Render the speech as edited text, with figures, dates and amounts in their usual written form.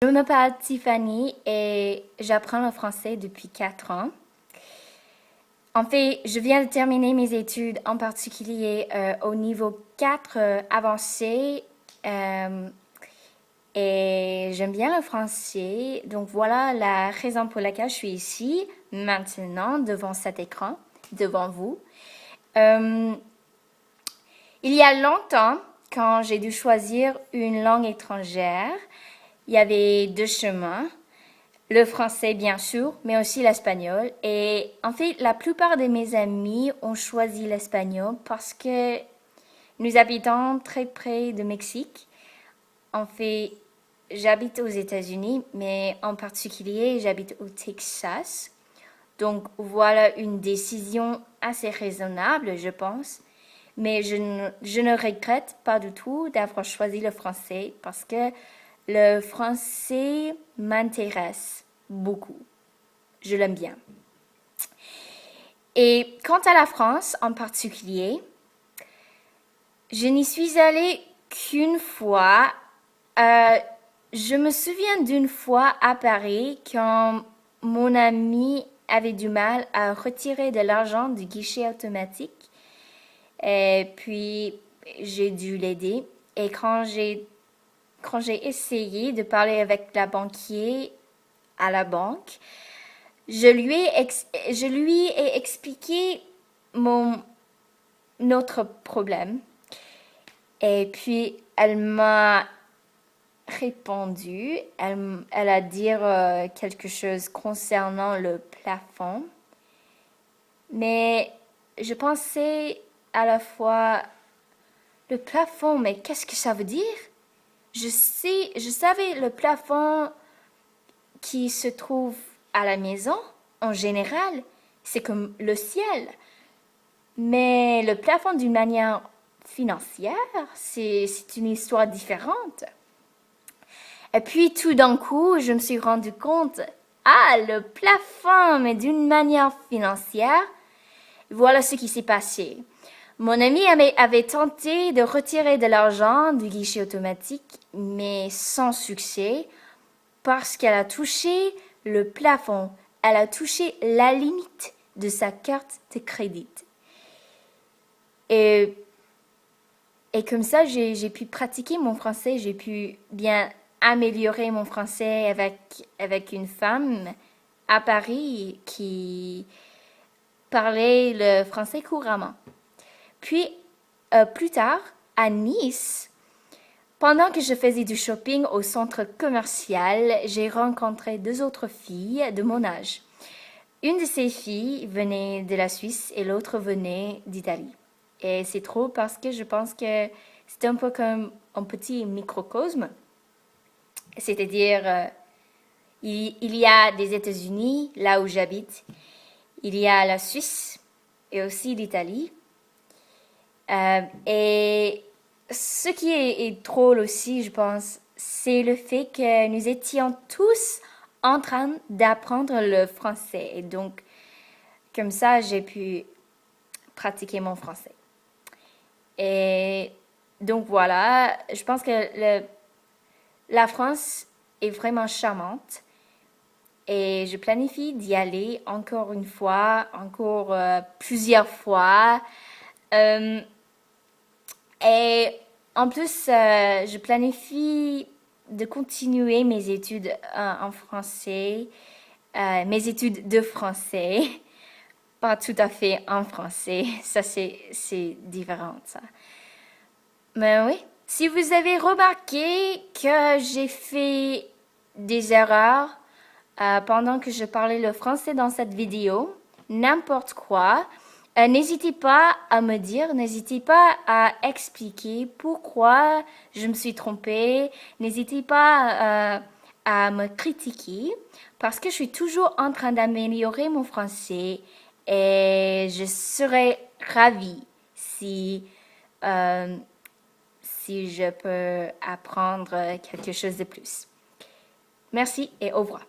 Je m'appelle Tiffany et j'apprends le français depuis 4 ans. En fait, je viens de terminer mes études, en particulier au niveau 4 avancé. euh, et j'aime bien le français. Donc voilà la raison pour laquelle je suis ici, maintenant, devant cet écran, devant vous. Euh, il y a longtemps, quand j'ai dû choisir une langue étrangère, il y avait 2 chemins. Le français, bien sûr, mais aussi l'espagnol. Et en fait, la plupart de mes amis ont choisi l'espagnol parce que nous habitons très près de Mexique. En fait, j'habite aux États-Unis, mais en particulier, j'habite au Texas. Donc voilà une décision assez raisonnable, je pense. Mais je ne regrette pas du tout d'avoir choisi le français parce que le français m'intéresse beaucoup. Je l'aime bien. Et quant à la France en particulier, je n'y suis allée qu'une fois. Euh, je me souviens d'une fois à Paris quand mon ami avait du mal à retirer de l'argent du guichet automatique. Et puis, j'ai dû l'aider. Et quand j'ai essayé de parler avec la banquier à la banque, je lui ai expliqué notre problème. Et puis, elle m'a répondu. Elle a dit quelque chose concernant le plafond. Mais je pensais à la fois, le plafond, mais qu'est-ce que ça veut dire? Je savais le plafond qui se trouve à la maison, en général, c'est comme le ciel. Mais le plafond d'une manière financière, c'est une histoire différente. Et puis tout d'un coup, je me suis rendu compte, ah, le plafond, mais d'une manière financière, voilà ce qui s'est passé. Mon ami avait tenté de retirer de l'argent du guichet automatique, mais sans succès, parce qu'elle a touché le plafond, elle a touché la limite de sa carte de crédit. Et, et comme ça, j'ai pu pratiquer mon français, j'ai pu bien améliorer mon français avec une femme à Paris qui parlait le français couramment. Puis, plus tard, à Nice, pendant que je faisais du shopping au centre commercial, j'ai rencontré 2 autres filles de mon âge. Une de ces filles venait de la Suisse et l'autre venait d'Italie. Et c'est trop parce que je pense que c'est un peu comme un petit microcosme. C'est-à-dire, il y a des États-Unis, là où j'habite. Il y a la Suisse et aussi l'Italie. Et ce qui est drôle aussi, je pense, c'est le fait que nous étions tous en train d'apprendre le français. Et donc, comme ça, j'ai pu pratiquer mon français. Et donc voilà, je pense que la France est vraiment charmante. Et je planifie d'y aller encore une fois, encore plusieurs fois. Euh, Et en plus, je planifie de continuer mes études en français, mes études de français, pas tout à fait en français, ça c'est différent ça. Mais oui, si vous avez remarqué que j'ai fait des erreurs pendant que je parlais le français dans cette vidéo, n'importe quoi, n'hésitez pas à me dire, n'hésitez pas à expliquer pourquoi je me suis trompée, n'hésitez pas à me critiquer parce que je suis toujours en train d'améliorer mon français et je serais ravie euh, si je peux apprendre quelque chose de plus. Merci et au revoir.